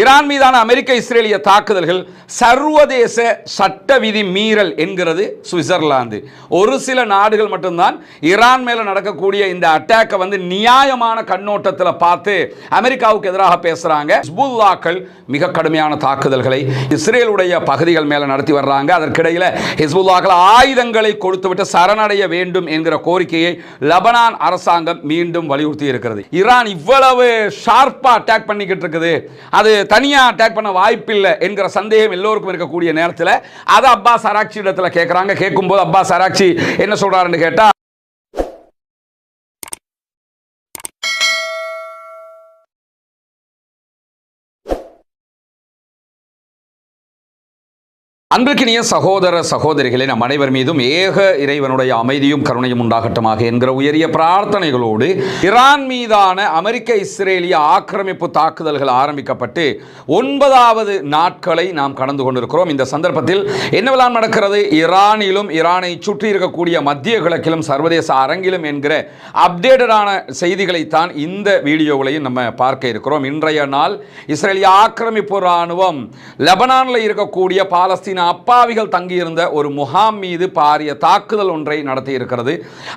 Iran மீதான அமெரிக்க இஸ்ரேலிய தாக்குதல்கள் சர்வதேச சட்ட விதி மீறல் என்கிறது சுவிட்சர்லாந்து. ஒரு சில நாடுகள் மட்டும்தான் ஈரான் மேல நடக்கக்கூடிய இந்த அட்டாக்கை நியாயமான கண்ணோட்டத்தில் பார்த்து அமெரிக்காவுக்கு எதிராக பேசுறாங்க. ஹிஸ்புல்லாக்கள் மிக கடுமையான தாக்குதல்களை இஸ்ரேலுடைய பகுதிகள் மேல நடத்தி வர்றாங்க. அதற்கிடையில் ஹிஸ்புல்லாக்கள் ஆயுதங்களை கொடுத்துவிட்டு சரணடைய வேண்டும் என்கிற கோரிக்கையை லெபனான் அரசாங்கம் மீண்டும் வலியுறுத்தி இருக்கிறது. ஈரான் இவ்வளவு ஷார்ப்பா அட்டாக் பண்ணிக்கிட்டு இருக்குது, அது தனியா அட்டாக் பண்ண வாய்ப்பில்லை என்கிற சந்தேகம் எல்லோருக்கும் இருக்கக்கூடிய நேரத்தில் அதை அப்பாஸ் அராக்சி இடத்துல கேட்கிறாங்க. கேட்கும்போது அப்பாஸ் அராக்சி என்ன சொல்றாருன்னு கேட்டா, அன்பிற்கினிய சகோதர சகோதரிகளே, நம் அனைவர் மீதும் ஏக இறைவனுடைய அமைதியும் கருணையும் உண்டாகட்டுமாக என்கிற உயரிய பிரார்த்தனைகளோடு ஈரான் மீதான அமெரிக்க இஸ்ரேலிய ஆக்கிரமிப்பு தாக்குதல்கள் ஆரம்பிக்கப்பட்டு 9வது நாட்களை நாம் கடந்து கொண்டிருக்கிறோம். இந்த சந்தர்ப்பத்தில் என்னவெல்லாம் நடக்கிறது ஈரானிலும் ஈரானை சுற்றி இருக்கக்கூடிய மத்திய கிழக்கிலும் சர்வதேச அரங்கிலும் என்கிற அப்டேட்டடான செய்திகளைத்தான் இந்த வீடியோவிலையும் நம்ம பார்க்க இருக்கிறோம். இன்றைய நாள் இஸ்ரேலிய ஆக்கிரமிப்பு இராணுவம் லெபனானில் இருக்கக்கூடிய பாலஸ்தீன அப்பாவிகள் தங்கியிருந்த ஒரு முகாம் மீது பாரிய தாக்குதல் ஒன்றை நடத்தி இருக்கிறது.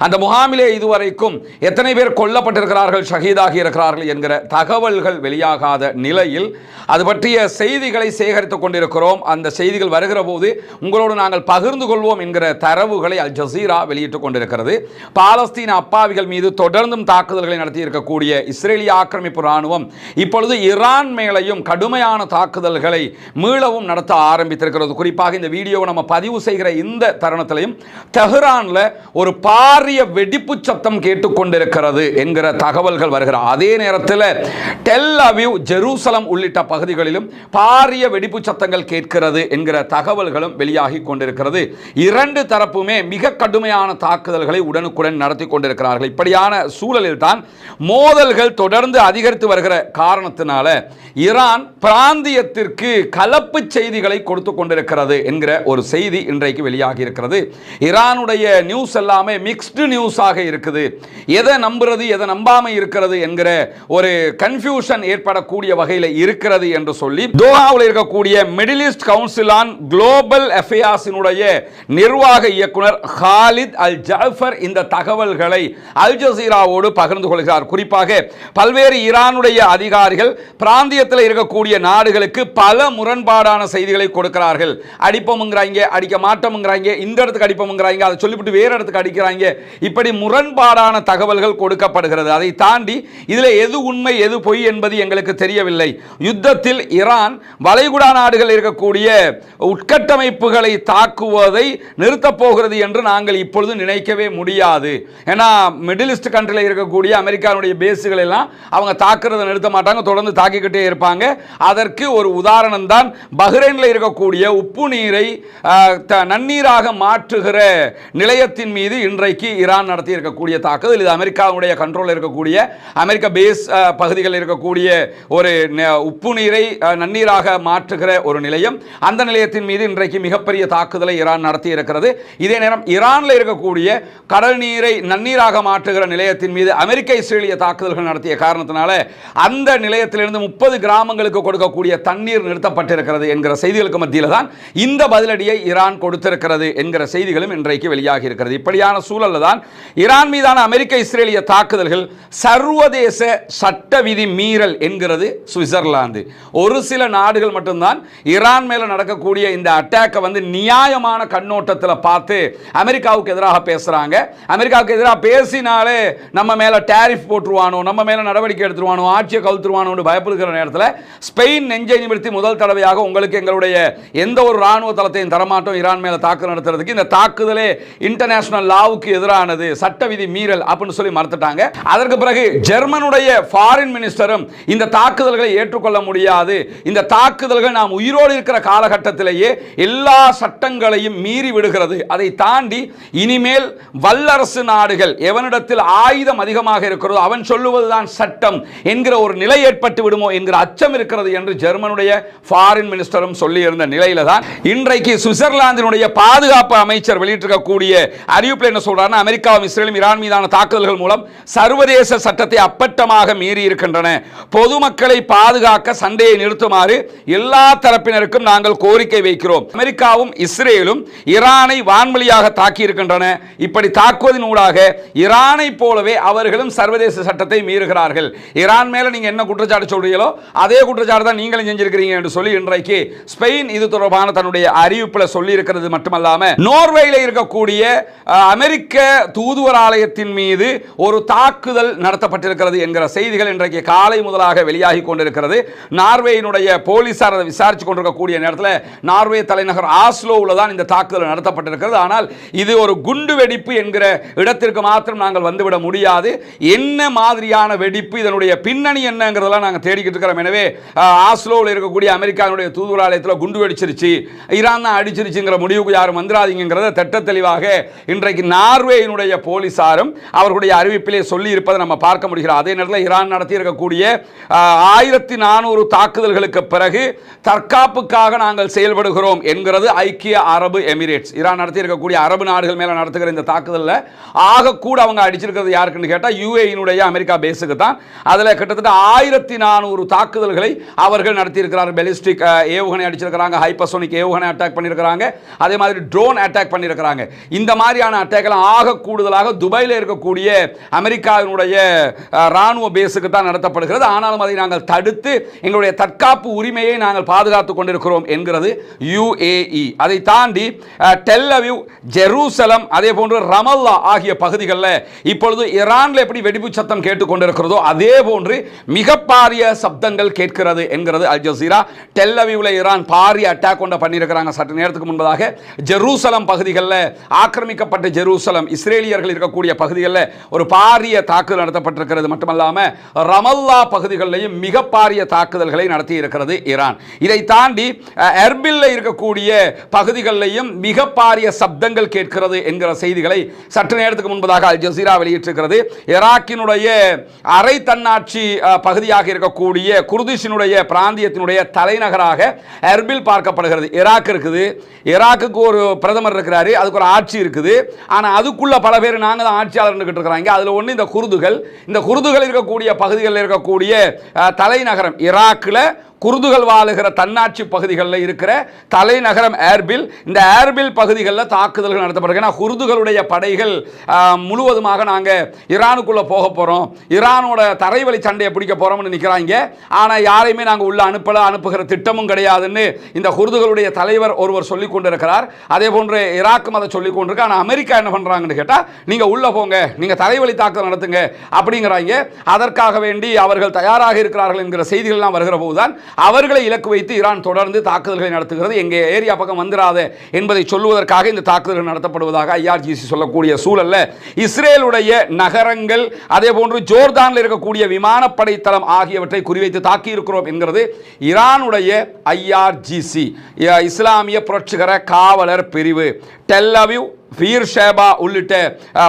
அந்த முகாமிலே இதுவரைக்கும் எத்தனை பேர் கொல்லப்பட்டிருக்கிறார்கள், ஷஹீதாகி இருக்கிறார்கள் என்கிற தகவல்கள் வெளியாகாத நிலையில் அது பற்றிய செய்திகளை சேகரித்துக் கொண்டிருக்கிறோம். அந்த செய்திகள் வருகிற போது உங்களோடு நாங்கள் பகிர்ந்து கொள்வோம் என்கிற தரவுகளை அல் ஜசீரா வெளியிட்டுக் கொண்டிருக்கிறது. பாலஸ்தீன அப்பாவிகள் மீது தொடர்ந்தும் தாக்குதல்களை நடத்தி இருக்கக்கூடிய இஸ்ரேலிய ஆக்கிரமிப்பு இராணுவம் இப்பொழுது ஈரான் மேலையும் கடுமையான தாக்குதல்களை மீளவும் நடத்த ஆரம்பித்திருக்கிறது. குறிப்பாக இந்த வீடியோவை நம்ம பதிவு செய்கிற இந்த தருணத்திலையும் தெஹ்ரான்ல ஒரு பாரிய வெடிப்பு சத்தம் கேட்டுக்கொண்டிருக்கிறது என்கிற தகவல்கள் வருகிற அதே நேரத்தில் டெல் அவிவ், ஜெருசலம் உள்ளிட்ட பகுதிகளிலும் பாரிய வெடிப்பு சத்தங்கள் கேட்கிறது என்கிற தகவல்களும் வெளியாகி கொண்டிருக்கிறது. இரண்டு தரப்புமே மிக கடுமையான தாக்குதல்களை உடனுக்குடன் நடத்தி கொண்டிருக்கிறார்கள். இப்படியான சூழலில் தான் மோதல்கள் தொடர்ந்து அதிகரித்து வருகிற காரணத்தினால ஈரான் பிராந்தியத்திற்கு கலப்பு செய்திகளை கொடுத்து கொண்டிருக்கிறது என்கிற ஒரு செய்தி இன்றைக்கு வெளியாகி இருக்கிறது. ஈரானுடைய நியூஸ் எல்லாமே மிக்ஸ்டு நியூஸாக இருக்குது. எதை நம்புறது எதை நம்பாம இருக்கிறது என்கிற ஒரு கன்ஃபியூஷன் ஏற்படக்கூடிய வகையில் இருக்கிறது என்று சொல்லி தோஹாவில் இருக்கக்கூடிய Middle East council on global அஃபேர்ஸினுடைய நிர்வாக இயக்குனர் ஹாலித் அல் ஜாஃபர் இந்த தகவல்களை அல் ஜசீராவோடு பகிர்ந்து கொள்கிறார். குறிப்பாக பல்வேறு ஈரானுடைய அதிகாரிகள் பிராந்தியத்தில் இருக்கக்கூடிய நாடுகளுக்கு பல முரண்பாடான செய்திகளை கொடுக்கிறார்கள். அடிப்போம்ங்கறாங்க, அடிக்க மாட்டோம்ங்கறாங்க, இந்த இடத்துக்கு அடிப்போம்ங்கறாங்க, அதை சொல்லிவிட்டு வேற இடத்துக்கு அடிக்கிறாங்க. இப்படி முரண்பாடான தகவல்கள் கொடுக்கப்படுகிறது. அதை தாண்டி இதில் எது உண்மை எது பொய் என்பது எங்களுக்கு தெரியவில்லை. யுத்தத்தில் ஈரான் வளைகுடா நாடுகள் இருக்கக்கூடிய உட்கட்டமைப்புகளை தாக்குவதை நிறுத்தப் போகிறது என்று நாங்கள் இப்பொழுது நினைக்கவே முடியாது. ஏன்னா மிடில் ஈஸ்ட் கண்ட்ரியில் இருக்கக்கூடிய அமெரிக்காவுடைய பேஸுகள் எல்லாம் அவங்க தாக்குறதை நிறுத்த மாட்டாங்க, தொடர்ந்து தாக்கிக்கிட்டே இருப்பாங்க. அதற்கு ஒரு உதாரணம் தான் பஹ்ரைனில் இருக்கக்கூடிய உப்பு நீரை நன்னீராக மாற்றுகிற நிலையத்தின் மீது இன்றைக்கு ஈரான் நடத்தி இருக்கக்கூடிய தாக்குதல். இது அமெரிக்காவுடைய கண்ட்ரோலில் இருக்கக்கூடிய அமெரிக்க பேஸ் பகுதிகளில் இருக்கக்கூடிய ஒரு உப்பு நீரை நன்னீராக மாற்றுகிற ஒரு நிலையம். அந்த நிலையத்தின் மீது இன்றைக்கு மிகப்பெரிய தாக்குதலை ஈரான் நடத்தி இருக்கிறது. இதே நேரம் ஈரானில் இருக்கக்கூடிய கடல் நீரை நன்னீராக மாற்றுகிற நிலையத்தின் மீது அமெரிக்க இஸ்ரேலிய தாக்குதல்கள் நடத்திய காரணத்தினால அந்த நிலையத்திலிருந்து 30 கிராமங்களுக்கு கொடுக்கக்கூடிய தண்ணீர் நிறுத்தப்பட்டிருக்கிறது என்கிற செய்திகளுக்கு மத்தியில் தான் இந்த பதிலடியை ஈரான் கொடுத்திருக்கிறது என்கிற செய்திகளும் இன்றைக்கு வெளியாகி இருக்கிறது. இப்படியான சூழலில் தான் ஈரான் மீதான அமெரிக்க இஸ்ரேலிய தாக்குதல்கள் சர்வதேச சட்ட விதி மீறல் என்கிறது சுவிட்சர்லாந்து. ஒரு சில நாடுகள் மட்டும்தான் ஈரான் மேல நடக்கக்கூடிய இந்த அட்டாக்கை நியாயமான கண்ணோட்டத்தில் பார்த்து அமெரிக்காவுக்கு எதிராக பேசுறாங்க. அமெரிக்காவுக்கு எதிராக பேசினாலே நம்ம மேல டாரிஃப் போட்டுருவானோ, நம்ம மேல நடவடிக்கை எடுத்துருவானோ, ஆட்சியை கவுத்துருவானோ பயப்படுகிற நேரத்தில் ஸ்பெயின் நெஞ்சை நிமிர்த்தி முதல் தடவையாக உங்களுக்கு எங்களுடைய எந்த ஒரு ராணுவ தளத்தையும் தரமாட்டோம், ஈரான் மேல தாக்குதல் நடத்துறதுக்கு இந்த தாக்குதலே இன்டர்நேஷனல் லாவுக்கு எதிரானது, சட்ட விதி மீறல் அப்படின்னு சொல்லி மறுத்துட்டாங்க. அதற்கு பிறகு ஜெர்மனுடைய ஃபாரின் மினிஸ்டரும் இந்த தாக்குதல்களை ஏற்றுக்கொள்ள முடியாது, இந்த தாக்குதல்கள் நாம் உயிரோடு இருக்கிற காலகட்டத்திலேயே எல்லா சட்டங்களையும் மீறி விடுகிறது, அதை தாண்டி இனிமேல் வல்லரசு நாடுகள் எவனிடத்தில் ஆயுதம் அதிகமாக இருக்கிறதோ அவன் சொல்லுவதுதான் சட்டம் என்கிற ஒரு நிலை ஏற்பட்டு விடுமோ என்கிற அச்சம் இருக்கிறது என்று ஜெர்மனுடைய ஃபாரின் மினிஸ்டரும் சொல்லி இருந்த நிலையில தான் இன்றைக்கு சுவிட்சர்லாந்தினுடைய பாதுகாப்பு அமைச்சர் வெளியிட்டிருக்கக்கூடிய அறிவிப்பில் என்ன சொல்றாருன்னா, அமெரிக்காவும் இஸ்ரேலும் ஈரான் மீதான தாக்குதல்கள் மூலம் சர்வதேச சட்டத்தை அப்பட்டமாக மீறி இருக்கின்றன. பொதுமக்களை பாதுகாக்க சண்டையை நிறுத்துமாறு எல்லா தரப்பினருக்கும் நாங்கள் கோரிக்கை வைக்கிறோம். அமெரிக்காவும் இஸ்ரேலும் ஈரானை வான்வழியாக தாக்கி இருக்கின்றன. இப்படி தாக்குவதன் ஊடாக ஈரானை போலவே அவர்களும் சர்வதேச சட்டத்தை மீறுகிறார்கள். ஈரான் மேல நீங்க என்ன குற்றச்சாட்டு சொல்றீங்களோ அதே குற்றச்சாட்டு தான் நீங்களும் செஞ்சிருக்கிறீங்க என்று சொல்லி இன்றைக்கு ஸ்பெயின் இது தொடர்பான தன்னுடைய அறிவிப்பில் சொல்லி இருக்கிறது மட்டுமல்லாம, நோர்வேயில் இருக்கக்கூடிய அமெரிக்க தூதுவர் ஆலயத்தின் மீது ஒரு தாக்குதல் நடத்தப்பட்டிருக்கிறது என்கிற செய்திகள் இன்றைக்கு காலை முதலாக வெளியாகி கொண்டிருக்கிறது. நார்வேயினுடைய போலீசார் அதை விசாரித்து கொண்டிருக்கக்கூடிய நேரத்தில் நார்வே தலைநகர் ஆஸ்லோவில் தான் இந்த தாக்குதல் நடத்தப்பட்டிருக்கிறது. ஆனால் இது ஒரு குண்டு வெடிப்பு என்கிற இடத்திற்கு மாத்திரம் நாங்கள் வந்துவிட முடியாது. என்ன மாதிரியான வெடிப்பு, இதனுடைய பின்னணி என்னங்கிறதெல்லாம் நாங்கள் தேடிக்கிட்டு இருக்கிறோம். எனவே ஆஸ்லோவில் இருக்கக்கூடிய அமெரிக்காவுடைய தூதுவர் ஆலயத்தில் குண்டு வெடிச்சிருச்சு, ஈரான் தான் அடிச்சிருச்சுங்கிற முடிவுக்கு யாரும் வந்துடாதீங்கிறத திட்ட தெளிவாக இன்றைக்கு நார்வேயினுடைய போலீசாரும் அவர்களுடைய அறிவிப்பிலே சொல்லி இருப்பதை நம்ம பார்க்க முடிகிறது. அதே நேரத்தில் ஈரான் நடத்தி இருக்கக்கூடிய 1400 தாக்குதல்களுக்கு பிறகு தற்காப்புக்காக நாங்கள் செயல்படுகிறோம் என்கிறது ஐக்கிய அரபு எமிரேட்ஸ். ஈரான் நடத்தி இருக்கக்கூடிய அரபு நாடுகள் மேல நடத்துகிற இந்த தாக்குதலில் ஆக கூட அவங்க அடிச்சிருக்கிறது யாருக்குன்னு கேட்டால் யுஏஇனுடைய அமெரிக்கா பேஸுக்கு தான். அதில் கிட்டத்தட்ட 1400 தாக்குதல்களை அவர்கள் நடத்தியிருக்கிறார்கள். பெலிஸ்டிக் ஏவுகணை அடிச்சிருக்கிறாங்க, ஹைப்பர்சோனிக் ஏவுகணை அட்டாக் பண்ணியிருக்கிறாங்க, அதே மாதிரி ட்ரோன் அட்டாக் பண்ணியிருக்கிறாங்க. இந்த மாதிரியான அட்டாக்கள் ஆக கூடுதலாக துபாயில் இருக்கக்கூடிய அமெரிக்காவினுடைய ராணுவ பேஸுக்கு தான் நடத்தப்படுகிறது. ஆனாலும் அதை நாங்கள் தடுத்து எங்களுடைய தற்காப்பு உரிமையை நாங்கள் பாதுகாத்துக் கொண்டிருக்கிறோம் என்கிறது யுஏஇ. அதை தாண்டி டெல் அவீவ், ஜெருசலம், அதே போன்று ரமல்லா ஆகிய பகுதிகளில் இப்பொழுது ஈரானில் எப்படி வெடிப்பு சத்தம் கேட்டுக்கொண்டிருக்கிறதோ அதே போன்று மிக பாரிய சப்தங்கள் கேட்கிறது என்கிறது அல் ஜசீரா. டெல் அவீவ்ல ஈரான் பாரிய அட்டாக் கொண்டு பண்ணியிருக்கிறாங்க. சற்று நேரத்துக்கு முன்பதாக ஜெருசலம் பகுதிகளில் ஆக்கிரமிக்கப்பட்ட ஜெருசலம் இஸ்ரேலியர்கள் இருக்கக்கூடிய பகுதிகளில் ஒரு பாரிய தாக்குதல் நடத்தப்பட்டிருக்கிறது. மட்டுமல்லாமல் ரமல்லா பகுதிகளிலையும் மிக பாரிய தாக்குதல்களை நடத்தி இருக்கிறது ஈரான். இதை தாண்டி எர்பில்ல இருக்கக்கூடிய பகுதிகளிலையும் மிக பாரிய சப்தங்கள் கேட்கிறது என்கிற செய்திகளை சற்று நேரத்துக்கு முன்பதாக அல் ஜசீரா வெளியிட்டிருக்கிறது. ஈராக்கினுடைய அரை தன்னாட்சி பகுதியாக இருக்கக்கூடிய குர்திஷினுடைய பிராந்தியத்தினுடைய தலைநகராக எர்பில் பார்க்கப்படுகிறது. ஈராக் இருக்குது, ஈராக்குக்கு ஒரு பிரதமர் இருக்கிறாரு, அதுக்கு ஒரு ஆட்சி இருக்குது. ஆனால் அதுக்குள்ள பல பேர் நாங்கள் தான் ஆட்சியாளர் இருக்கிறாங்க. அதில் ஒன்று இந்த குர்துகள் இருக்கக்கூடிய பகுதிகளில் இருக்கக்கூடிய தலைநகரம் ஈராக்கில் குர்துகள் வாழுகிற தன்னாட்சி பகுதிகளில் இருக்கிற தலைநகரம் ஏர்பில். இந்த ஏர்பில் பகுதிகளில் தாக்குதல்கள் நடத்தப்படுகின்றன. குர்துகளுடைய படைகள் முழுவதுமாக நாங்கள் ஈரானுக்குள்ளே போக போகிறோம், ஈரானோட தரைவழி சண்டையை பிடிக்க போகிறோம்னு நிற்கிறாங்க. ஆனால் யாரையுமே நாங்கள் உள்ள அனுப்புகிற திட்டமும் கிடையாதுன்னு இந்த குர்துகளுடைய தலைவர் ஒருவர் சொல்லிக் கொண்டிருக்கிறார். அதே போன்று ஈராக்கும் அதை சொல்லிக் கொண்டிருக்கு. ஆனால் அமெரிக்கா என்ன பண்ணுறாங்கன்னு கேட்டால் நீங்கள் உள்ளே போங்க, நீங்கள் தரைவழி தாக்குதல் நடத்துங்க அப்படிங்கிறாங்க. அதற்காக வேண்டி அவர்கள் தயாராக இருக்கிறார்கள் என்கிற செய்திகள்லாம் வருகிற போதுதான் அவர்களை இலக்கு வைத்து ஈரான் தொடர்ந்து தாக்குதல்களை நடத்துகிறது. எங்கே ஏரியா பக்கம் வந்துடாத என்பதை சொல்லுவதற்காக இந்த தாக்குதல்கள் நடத்தப்படுவதாக ஐஆர்ஜிசி சொல்லக்கூடிய சூழல்ல இஸ்ரேலுடைய நகரங்கள், அதே போன்று ஜோர்தானில் இருக்கக்கூடிய விமானப்படை தளம் ஆகியவற்றை குறிவைத்து தாக்கி இருக்கிறோம் என்கிறது ஈரானுடைய ஐஆர்ஜிசி, இஸ்லாமிய புரட்சிகர காவலர் பிரிவு. டெல் அவீவ், பீர்ஷேபா உள்ளிட்ட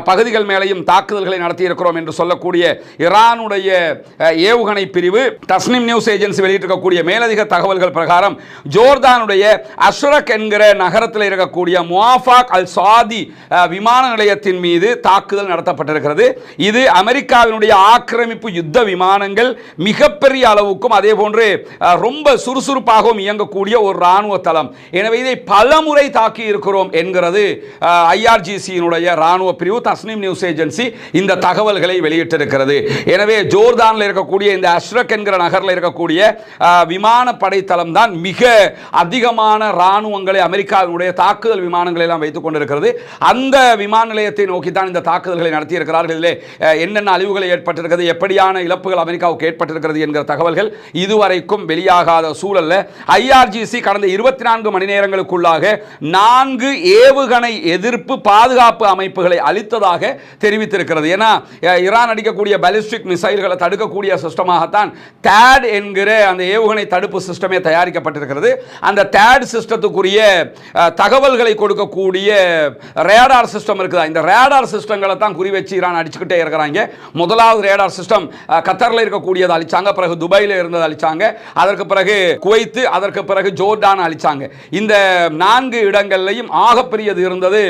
பகுதிகள் மேலையும் தாக்குதல்களை நடத்தி இருக்கிறோம் என்று சொல்லக்கூடிய ஈரானுடைய ஏவுகணை பிரிவு தஸ்னிம் நியூஸ் ஏஜென்சி வெளியிட்டிருக்கக்கூடிய மேலதிக தகவல்கள் பிரகாரம் ஜோர்தானுடைய அஷ்ரக் என்கிற நகரத்தில் இருக்கக்கூடிய முவாஃபாக் அல் சாதி விமான நிலையத்தின் மீது தாக்குதல் நடத்தப்பட்டிருக்கிறது. இது அமெரிக்காவினுடைய ஆக்கிரமிப்பு யுத்த விமானங்கள் மிகப்பெரிய அளவுக்கும் அதே போன்று ரொம்ப சுறுசுறுப்பாகவும் இயங்கக்கூடிய ஒரு ராணுவ தளம். எனவே இதை பலமுறை தாக்கி இருக்கிறோம் என்கிறது ஐஆர்ஜிசியினுடைய ராணுவ பிரிவு தஸ்னிம் நியூஸ் ஏஜென்சி இந்த தகவல்களை வெளியிட்டிருக்கிறது. எனவே ஜோர்தானில் இருக்கக்கூடிய இந்த அஷ்ரக் என்கிற நகரில் இருக்கக்கூடிய விமானப்படை தளம் தான் மிக அதிகமான ராணுவங்களை அமெரிக்காவினுடைய தாக்குதல் விமானங்களை எல்லாம் வைத்துக் கொண்டிருக்கிறது. அந்த விமான நிலையத்தை நோக்கி தான் இந்த தாக்குதல்களை நடத்தியிருக்கிறார்கள். இதிலே என்னென்ன அழிவுகளை ஏற்பட்டிருக்கிறது, எப்படியான இழப்புகள் அமெரிக்காவுக்கு ஏற்பட்டிருக்கிறது என்கிற தகவல்கள் இதுவரைக்கும் வெளியாகாத சூழல்ல ஐஆர்ஜிசி கடந்த 24 மணி நேரங்களுக்குள்ளாக 4 ஏவுகணை எதிர் முன்னிருப்பு பாதுகாப்பு அமைப்புகளை அளித்ததாக தெரிவித்திருக்கிறது. ஏன்னா ஈரான் அடிக்கக்கூடிய பாலிஸ்டிக் மிசைல்களை தடுக்கக்கூடிய சிஸ்டமாகத்தான் THAAD என்கிற அந்த ஏவுகணை தடுப்பு சிஸ்டமே தயாரிக்கப்பட்டிருக்கிறது. அந்த THAAD சிஸ்டத்துக்குரிய தகவல்களை கொடுக்கக்கூடிய ரேடார் சிஸ்டம் இருக்குதா, இந்த ரேடார் சிஸ்டங்களை தான் குறி வச்சு ஈரான் அடிச்சுக்கிட்டே இருக்கிறாங்க. முதலாவது ரேடார் சிஸ்டம் கத்தரில் இருக்கக்கூடியதை அழிச்சாங்க, பிறகு துபாயில் இருந்ததை அழிச்சாங்க, அதற்கு பிறகு குவைத், அதற்கு பிறகு ஜோர்டான் அழிச்சாங்க. இந்த 4 இடங்கள்லையும் ஆகப்பெரியது இருந்தது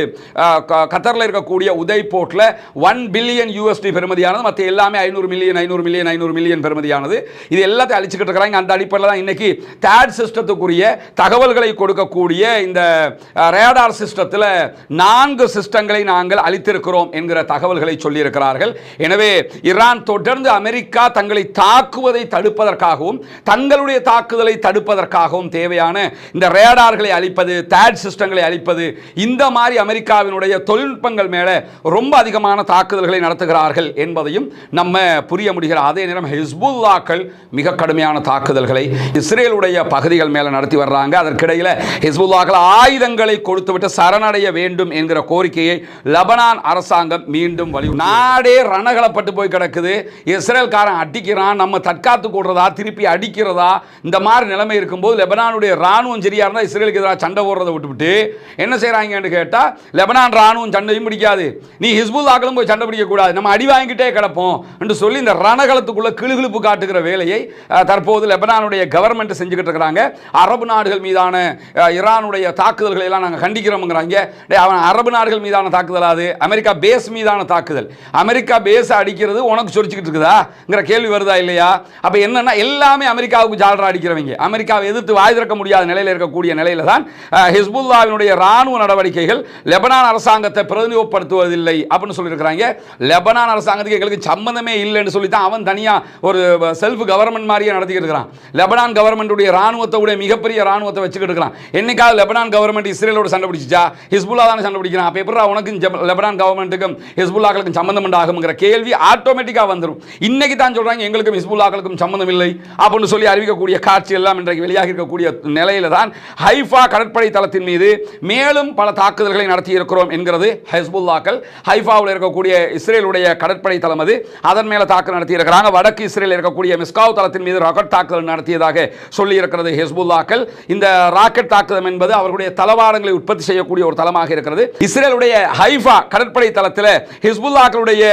கத்தரில் இருக்கக்கூடிய உதய் போர்ட்ல $1 பில்லியன் பெறுமதியானது, மற்ற எல்லாமே 500 மில்லியன் பெறுமதியானது. இது எல்லாத்தையும் அழிச்சுக்கிட்டு இருக்கிறாங்க. அந்த அடிப்படையில் தான் இன்னைக்கு THAAD சிஸ்டத்துக்குரிய தகவல்களை கொடுக்கக்கூடிய இந்த ரேடார் சிஸ்டத்தில் 4 சிஸ்டங்களை நாங்கள் அளித்திருக்கிறோம் என்கிற தகவல்களை சொல்லியிருக்கிறார்கள். எனவே ஈரான் தொடர்ந்து அமெரிக்கா தங்களை தாக்குவதை தடுப்பதற்காகவும் தங்களுடைய தாக்குதலை தடுப்பதற்காகவும் தேவையான இந்த ரேடார்களை அளிப்பது, THAAD சிஸ்டங்களை அளிப்பது, இந்த மாதிரி அமெரிக்காவினுடைய தொழில்நுட்பங்கள் மேலே ரொம்ப அதிகமான தாக்குதல்களை நடத்துகிறார்கள் என்பதையும் நம்ம புரிய முடிகிற அதே நேரம் ஹிஸ்புல்லாக்கள் மிக கடுமையான தாக்குதல்களை இஸ்ரேலுடைய பகுதிகள் மேலே நடத்தி வர்றாங்க. அதற்கிடையில் ஹிஸ்புல்லாக்கள் ஆயுதங்களை கொடுத்துவிட்டு சரணடைய வேண்டும் என்கிற கோரிக்கையை லெபனான் அரசாங்கம் மீண்டும் நாடே ரணகளப்பட்டு போய் கிடக்குது. இஸ்ரேல்காரன் அடிக்கிறான், நம்ம தற்காத்து கூடுறதா திருப்பி அடிக்கிறதா, இந்த மாதிரி நிலைமை இருக்கும்போது லெபனானுடைய ராணுவம் சரியா இருந்தால் இஸ்ரேலுக்கு எதிராக சண்டை போடுறதை விட்டுவிட்டு என்ன செய்யறாங்கன்னு கேட்டால், லெபனான் ராணுவம் சண்டையும் பிடிக்காது, நீ ஹிஸ்புல்லாக்களும் போய் சண்டை பிடிக்க கூடாது, நம்ம அடி வாங்கிட்டே கிடப்போம் என்று சொல்லி இந்த ரணகளத்துக்குள்ள கிளுகிழுப்பு காட்டுகிற வேலையை தற்போது லெபனானுடைய கவர்மெண்ட் செஞ்சுக்கிட்டு இருக்கிறாங்க. அரபு நாடுகள் மீதான ஈரானுடைய தாக்குதல்களை எல்லாம் நாங்கள் கண்டிக்கிறோம்ங்கிறாங்க. அவன் அரபு நாடுகள் மீதான தாக்குதலாது அமெரிக்கா பேஸ் மீதான தாக்குதல், அமெரிக்கா பேஸ் அடிக்கிறது உனக்கு சொரிச்சுக்கிட்டு இருக்குதாங்கிற கேள்வி வருதா இல்லையா? அப்ப என்னன்னா எல்லாமே அமெரிக்காவுக்கு ஜால்ரா அடிக்கிறவங்க, அமெரிக்காவை எதிர்த்து வாய் திறக்க முடியாத நிலையில் இருக்கக்கூடிய நிலையில தான் ஹிஸ்புல்லாவினுடைய ராணுவ நடவடிக்கைகள் லெபனான் அரசாங்கத்தை பிரதிநிதித்துவப்படுத்துவதில்லை அப்படின்னு சொல்லியிருக்கிறாங்க. லெபனான் அரசாங்கத்துக்கு எங்களுக்கு சம்பந்தமே இல்லைன்னு சொல்லி தான் அவன் தனியா ஒரு செல்ஃப் கவர்மெண்ட் மாதிரியே நடத்திக்கிட்டு இருக்கிறான். லெபனான் கவர்மெண்ட்டுடைய ராணுவத்தோட மிகப்பெரிய ராணுவத்தை வச்சுக்கிட்டு இருக்கிறான். என்னைக்காவது லெபனான் கவர்மெண்ட் இஸ்ரேலோட சண்டை பிடிச்சா? ஹிஸ்புல்லா தானே சண்டை பிடிக்கிறான். அப்ப எப்படி உனக்கும் லெபனான் கவர்மெண்ட்டுக்கும் ஹிஸ்புல்லாக்களுக்கும் சம்பந்தம் உண்டாகும்ங்கிற கேள்வி ஆட்டோமேட்டிக்கா வந்துடும். இன்னைக்கு தான் சொல்றாங்க எங்களுக்கும் ஹிஸ்புல்லாக்களுக்கும் சம்பந்தம் இல்லை அப்படின்னு சொல்லி அறிவிக்கக்கூடிய காட்சி எல்லாம் இன்றைக்கு வெளியாகி இருக்கக்கூடிய நிலையில தான் ஹைஃபா கடற்படை தளத்தின் மீது மேலும் பல தாக்குதல்களை நடத்தி இருக்கிறோம் என்கிறது ஹிஸ்புல்லாக்கள். ஹைஃபாவில் இருக்கக்கூடிய இஸ்ரேலுடைய கடற்படை தளம் அது, அதன் மேல தாக்குதல் நடத்தி இருக்கிறாங்க. வடக்கு இஸ்ரேல் இருக்கக்கூடிய மிஸ்காவ் தளத்தின் மீது ராக்கெட் தாக்குதல் நடத்தியதாக சொல்லி இருக்கிறது ஹிஸ்புல்லாக்கள். இந்த ராக்கெட் தாக்குதல் என்பது அவர்களுடைய தளவாடங்களை உற்பத்தி செய்யக்கூடிய ஒரு தளமாக இருக்கிறது. இஸ்ரேலுடைய ஹைஃபா கடற்படை தளத்தில் ஹிஸ்புல்லாக்களுடைய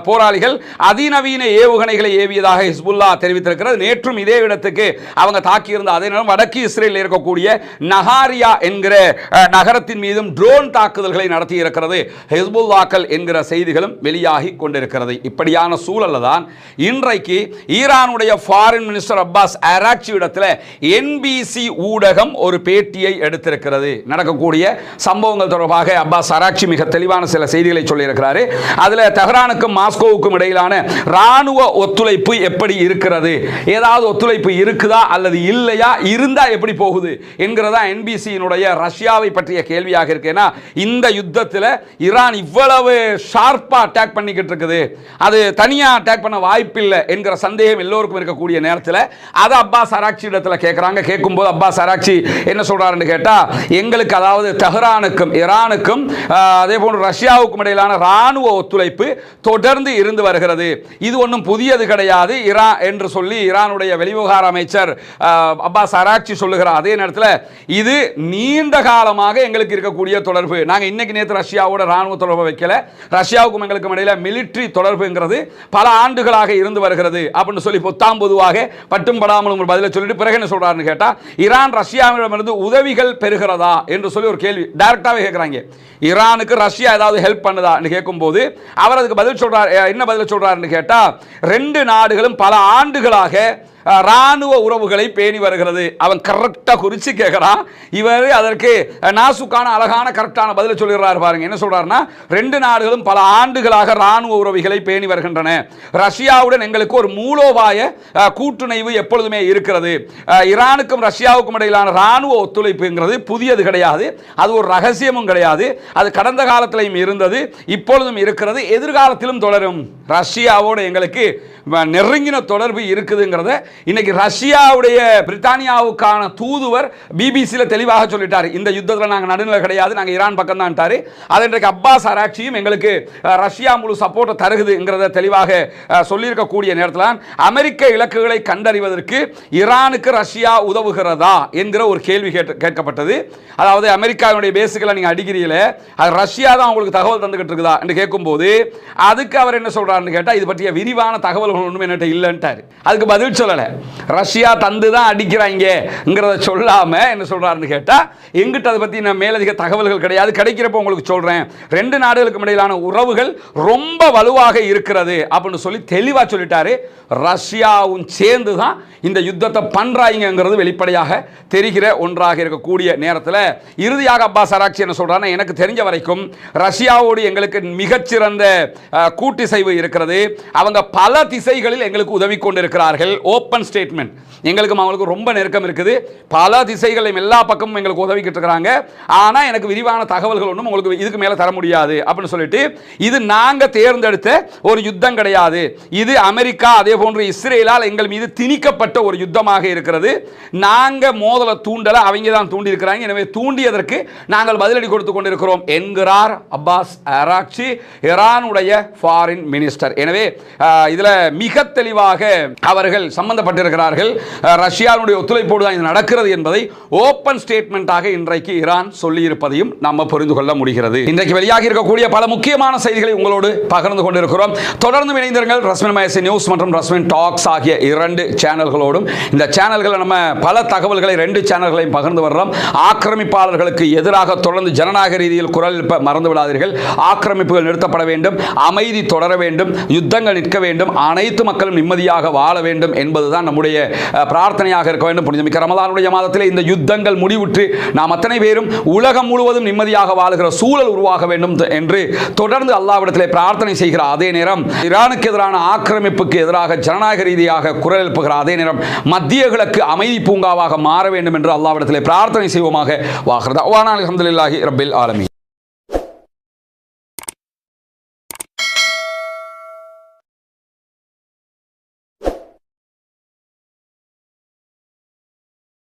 போராளிகள் அதிநவீன ஏவுகணைகளை ஏவியதாக ஹிஸ்புல்லா தெரிவித்திருக்கிறது. நேற்றும் இதே இடத்துக்கு அவங்க தாக்கியிருந்த அதே நேரம் வடக்கு இஸ்ரேலில் இருக்கக்கூடிய நஹாரியா என்கிற நகரத்தின் மீதும் ட்ரோன் தாக்குதல்களை நடத்தி இருக்கிறது ஹிஸ்புல்லாக்கள் என்கிற செய்திகளும் வெளியாகி கொண்டிருக்கிறது. இப்படியான சூழல்ல தான் இன்றைக்கு ஈரானுடைய ஃபாரின் மினிஸ்டர் அப்பாஸ் அராக்சி இடத்துல NBC ஊடகம் ஒரு பேட்டியை எடுத்திருக்கிறது. நடக்கக்கூடிய சம்பவங்கள் தொடர்பாக அப்பாஸ் அராக்சி மிக தெளிவான சில செய்திகளை சொல்லியிருக்கிறாரு. அதுல தெஹ்ரானுக்கும் மாஸ்கோவுக்கும் இடையிலான ராணுவ ஒத்துழைப்பு எப்படி இருக்கிறது, ஏதாவது ஒத்துழைப்பு இருக்குதா அல்லது இல்லையா, இருந்தா எப்படி போகுது என்கிறதா NBCயினுடைய ரஷ்யாவை பற்றிய கேள்வியாக இருக்கு. ஏன்னா இந்த யுத்தத்தில் ஈரான் இவ்வளவு ஷார்ப்பா அட்டாக் பண்ணிக்கிட்டு இருக்குது, அது தனியா அட்டாக் பண்ண வாய்ப்பில்லை என்கிற சந்தேகம் எல்லோருக்கும் இருக்கக்கூடிய நேரத்தில் அதை அப்பாஸ் அராக்சி இடத்துல கேட்கிறாங்க. கேட்கும்போது அப்பாஸ் அராக்சி என்ன சொல்றாருன்னு கேட்டா, எங்களுக்கு அதாவது தெஹ்ரானுக்கும் ஈரானுக்கும் அதே போன்று ரஷ்யாவுக்கும் இடையிலான ராணுவ ஒத்துழைப்பு தொடர்ந்து இருந்து வருகிறது, இது ஒன்றும் புதியது கிடையாது ஈரான் என்று சொல்லி ஈரானுடைய வெளிவிவகார அமைச்சர் அப்பாஸ் அராக்சி சொல்லுகிறார். அதே நேரத்தில் இது நீண்ட காலமாக எங்களுக்கு இருக்கக்கூடிய தொடர்பு, நாங்க இன்னைக்கு நேற்று ரஷ்யாவோட ராணுவ தொடர்பு வைக்கல, ரஷ்யாவுக்கும் எங்களுக்கும் இடையில மிலிட்டரி தொடர்புங்கிறது பல ஆண்டுகளாக இருந்து வருகிறது அப்படின்னு சொல்லி பொத்தாம் பொதுவாக பட்டும் படாமலும் ஒரு பதிலை சொல்லிட்டு பிறகு என்ன சொல்றாருன்னு கேட்டா, ஈரான் ரஷ்யாவிடமிருந்து உதவிகள் பெறுகிறதா என்று சொல்லி ஒரு கேள்வி டைரக்டாவே கேட்கிறாங்க. ஈரானுக்கு ரஷ்யா ஏதாவது ஹெல்ப் பண்ணுதா கேட்கும் போது அவர் அதுக்கு பதில் சொல்றார். என்ன பதில் சொல்றாருன்னு கேட்டா, 2 நாடுகளும் பல ஆண்டுகளாக ராணுவ உறவுகளை பேணி வருகிறது. அவன் கரெக்டா குறிச்சு கேட்கிறான், இவர் அதற்கு நாசுக்கான அழகான கரெக்டான பதில சொல்லிடுறாரு. பாருங்க என்ன சொல்றாருன்னா, 2 நாடுகளும் பல ஆண்டுகளாக ராணுவ உறவுகளை பேணி வருகின்றன, ரஷ்யாவுடன் எங்களுக்கு ஒரு மூலோபாய கூட்டுணைவு எப்பொழுதுமே இருக்கிறது, ஈரானுக்கும் ரஷ்யாவுக்கும் இடையிலான ராணுவ ஒத்துழைப்புங்கிறது புதியது கிடையாது, அது ஒரு ரகசியமும் கிடையாது, அது கடந்த காலத்திலும் இருந்தது, இப்பொழுதும் இருக்கிறது, எதிர்காலத்திலும் தொடரும், ரஷ்யாவோடு எங்களுக்கு நெருங்கின தொடர்பு இருக்குதுங்கிறத இன்னைக்கு ரஷ்யாவுடைய பிரித்தானியாவுக்கான தூதுவர் பிபிசியில் தெளிவாக சொல்லிட்டார், இந்த யுத்தத்தில் நாங்கள் நடுநிலை கிடையாது, நாங்கள் ஈரான் பக்கம் தான். அதை இன்றைக்கு அப்பாஸ் அராக்சியும் எங்களுக்கு ரஷ்யா முழு சப்போர்ட்டை தருகுதுங்கிறத தெளிவாக சொல்லியிருக்கக்கூடிய நேரத்தில் அமெரிக்க இலக்குகளை கண்டறிவதற்கு ஈரானுக்கு ரஷ்யா உதவுகிறதா என்கிற ஒரு கேள்வி கேட்கப்பட்டது. அதாவது அமெரிக்காவுடைய பேஸுகளை நீங்கள் அடிக்கிறீங்களே, அது ரஷ்யா தான் உங்களுக்கு தகவல் தந்துகிட்டு இருக்குதா என்று கேட்கும்போது அதுக்கு அவர் என்ன சொல்றாருன்னு கேட்டால், இது பற்றிய விரிவான தகவல்கள் ஒன்றும் என்கிட்ட இல்லைன்ட்டார். அதுக்கு பதில் சொல்லலை. ரஷ்யா தந்து தான் அடிக்கிறாங்கிறத சொல்லாம என்ன சொல்றாருன்னு கேட்டால், எங்கிட்ட அதை பற்றி நான் மேலதிக தகவல்கள் கிடையாது, கிடைக்கிறப்ப உங்களுக்கு சொல்றேன், ரெண்டு நாடுகளுக்கு இடையிலான உறவுகள் ரொம்ப வலுவாக இருக்கிறது அப்படின்னு சொல்லி தெளிவாக சொல்லிட்டாரு. ரஷ்யாவும் சேர்ந்து தான் இந்த யுத்தத்தை பண்றாங்கிறது வெளிப்படையாக தெரிகிற ஒன்றாக இருக்கக்கூடிய நேரத்தில் இறுதியாக அப்பாஸ் அராக்சி என்ன சொல்றாருன்னா, எனக்கு தெரிஞ்ச வரைக்கும் ரஷ்யாவோடு எங்களுக்கு மிகச்சிறந்த கூட்டிசைவு இருக்கிறது, அவங்க பல திசைகளில் எங்களுக்கு உதவி கொண்டிருக்கிறார்கள். ஓப்பன் ஸ்டேட்மெண்ட், எங்களுக்கும் அவங்களுக்கு ரொம்ப நெருக்கம் இருக்குது, பல திசைகளையும் எல்லா பக்கமும் எங்களுக்கு உதவிக்கிட்டு இருக்கிறாங்க, ஆனால் எனக்கு விரிவான தகவல்கள் ஒன்றும் உங்களுக்கு இதுக்கு மேலே தர முடியாது அப்படின்னு சொல்லிட்டு, இது நாங்கள் தேர்ந்தெடுத்த ஒரு யுத்தம் கிடையாது, இது அமெரிக்கா அதே போன்று இஸ்ரேலால் எங்கள் மீது திணிக்கப்பட்ட ஒரு யுத்தமாக இருக்கிறது, நாங்கள் மோதலை தூண்டலை, அவங்க தான் தூண்டி இருக்கிறாங்க, எனவே தூண்டியதற்கு நாங்கள் பதிலடி கொடுத்து கொண்டிருக்கிறோம் என்கிறார் அப்பாஸ் அராக்சி, ஈரானுடைய ஃபாரின் மினிஸ்டர். எனவே இதில் மிக தெளிவாக அவர்கள் சம்பந்தப்பட்டிருக்கிறார்கள். ரஷ்யாவுடைய ஒத்துழைப்போடு தான் இது நடக்கிறது என்பதை ஓப்பன் ஸ்டேட்மெண்டாக இன்றைக்கு ஈரான் சொல்லியிருப்பதையும் நம்ம புரிந்து கொள்ள முடிகிறது. இன்றைக்கு வெளியாகி இருக்கக்கூடிய பல முக்கியமான செய்திகளை உங்களோடு பகிர்ந்து கொண்டிருக்கிறோம். தொடர்ந்து இணைந்திருங்கள். ரஸ்மின் மயசி நியூஸ் மற்றும் ரஸ்மின் டாக்ஸ் ஆகிய 2 சேனல்களோடும். இந்த சேனல்களை நம்ம பல தகவல்களை 2 சேனல்களையும் பகிர்ந்து வர்றோம். ஆக்கிரமிப்பாளர்களுக்கு எதிராக தொடர்ந்து ஜனநாயக ரீதியில் குரல் மறந்து விடாதீர்கள். ஆக்கிரமிப்புகள் நிறுத்தப்பட வேண்டும், அமைதி தொடர வேண்டும், யுத்தங்கள் நிற்க வேண்டும், அனைத்து மக்களும் நிம்மதியாக வாழ வேண்டும் என்பதுதான் நம்முடைய பிரார்த்தனையாக இருக்க வேண்டும். புனிதமிக்க ரமலானுடைய மாதத்தில் இந்த யுத்தங்கள் முடிவுற்று நாம் அத்தனை பேரும் உலகம் முழுவதும் நிம்மதியாக வாழுகிற சூழல் உருவாக வேண்டும் என்று தொடர்ந்து அல்லாஹ்விடத்திலே பிரார்த்தனை செய்கிற அதே நேரம், ஈரானுக்கு எதிரான ஆக்கிரமிப்புக்கு எதிராக ஜனநாயக ரீதியாக குரல் எழுப்புகிற அதே நேரம், மத்திய கிழக்கு அமைதி பூங்காவாக மாற வேண்டும் என்று அல்லாஹ்விடத்திலே பிரார்த்தனை செய்வோமாக. வாஹிர் தஅவானா அல்ஹம்துலில்லாஹி ரப்பில் ஆலமீன்.